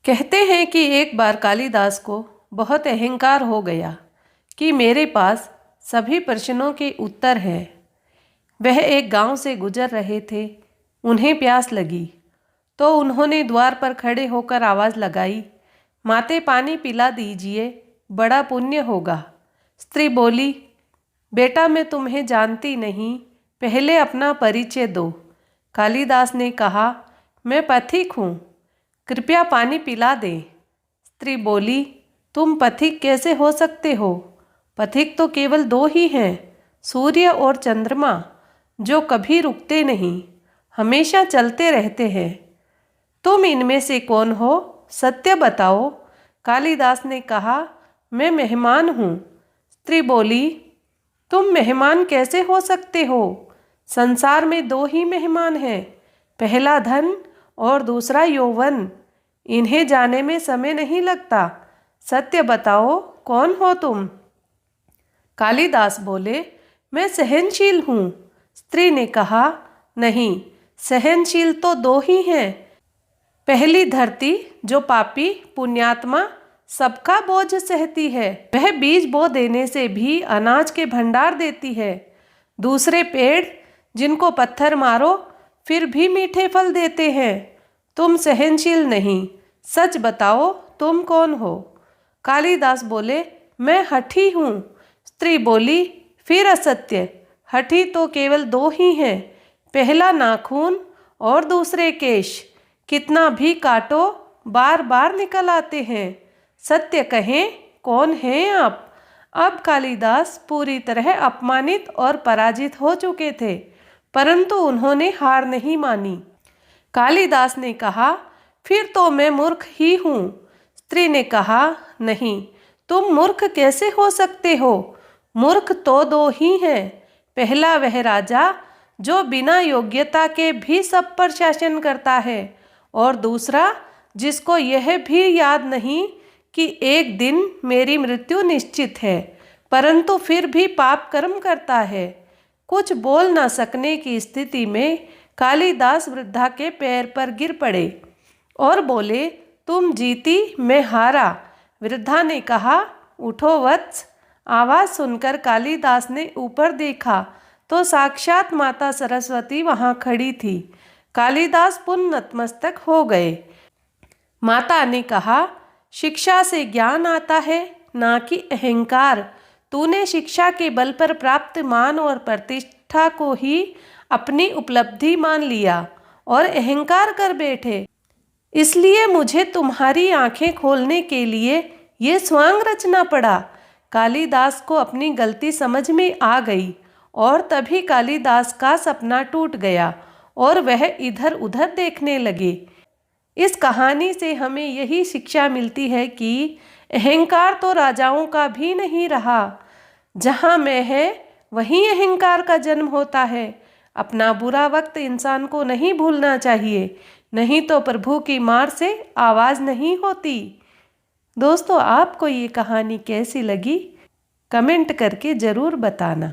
कहते हैं कि एक बार कालिदास को बहुत अहंकार हो गया कि मेरे पास सभी प्रश्नों के उत्तर हैं। वह एक गांव से गुजर रहे थे। उन्हें प्यास लगी तो उन्होंने द्वार पर खड़े होकर आवाज़ लगाई, माते पानी पिला दीजिए, बड़ा पुण्य होगा। स्त्री बोली, बेटा मैं तुम्हें जानती नहीं, पहले अपना परिचय दो। कालिदास ने कहा, मैं पथिक हूँ, कृपया पानी पिला दे। स्त्री बोली, तुम पथिक कैसे हो सकते हो? पथिक तो केवल दो ही हैं, सूर्य और चंद्रमा, जो कभी रुकते नहीं, हमेशा चलते रहते हैं। तुम इनमें से कौन हो? सत्य बताओ। कालिदास ने कहा, मैं मेहमान हूँ। स्त्री बोली, तुम मेहमान कैसे हो सकते हो? संसार में दो ही मेहमान हैं, पहला धन और दूसरा यौवन। इन्हें जाने में समय नहीं लगता। सत्य बताओ, कौन हो तुम? कालिदास बोले, मैं सहनशील हूँ। स्त्री ने कहा, नहीं, सहनशील तो दो ही हैं। पहली धरती, जो पापी पुण्यात्मा सबका बोझ सहती है, वह बीज बो देने से भी अनाज के भंडार देती है। दूसरे पेड़, जिनको पत्थर मारो फिर भी मीठे फल देते हैं। तुम सहनशील नहीं, सच बताओ, तुम कौन हो? कालिदास बोले, मैं हठी हूँ। स्त्री बोली, फिर असत्य। हठी तो केवल दो ही हैं, पहला नाखून और दूसरे केश, कितना भी काटो बार बार निकल आते हैं। सत्य कहें, कौन हैं आप? अब कालिदास पूरी तरह अपमानित और पराजित हो चुके थे, परंतु उन्होंने हार नहीं मानी। कालिदास ने कहा, फिर तो मैं मूर्ख ही हूँ। स्त्री ने कहा, नहीं, तुम मूर्ख कैसे हो सकते हो? मूर्ख तो दो ही हैं, पहला वह राजा जो बिना योग्यता के भी सब पर शासन करता है, और दूसरा जिसको यह भी याद नहीं कि एक दिन मेरी मृत्यु निश्चित है, परंतु फिर भी पाप कर्म करता है। कुछ बोल ना सकने की स्थिति में कालिदास वृद्धा के पैर पर गिर पड़े और बोले, तुम जीती, मैं हारा। वृद्धा ने कहा, उठो वत्स। आवाज़ सुनकर कालिदास ने ऊपर देखा तो साक्षात माता सरस्वती वहाँ खड़ी थी। कालिदास पुनः नतमस्तक हो गए। माता ने कहा, शिक्षा से ज्ञान आता है, ना कि अहंकार। तूने शिक्षा के बल पर प्राप्त मान और प्रतिष्ठा को ही अपनी उपलब्धि मान लिया और अहंकार कर बैठे। इसलिए मुझे तुम्हारी आंखें खोलने के लिए ये स्वांग रचना पड़ा। कालिदास को अपनी गलती समझ में आ गई और तभी कालिदास का सपना टूट गया और वह इधर उधर देखने लगे। इस कहानी से हमें यही शिक्षा मिलती है कि अहंकार तो राजाओं का भी नहीं रहा। जहाँ मैं है वहीं अहंकार का जन्म होता है। अपना बुरा वक्त इंसान को नहीं भूलना चाहिए, नहीं तो प्रभु की मार से आवाज़ नहीं होती। दोस्तों, आपको ये कहानी कैसी लगी? कमेंट करके ज़रूर बताना।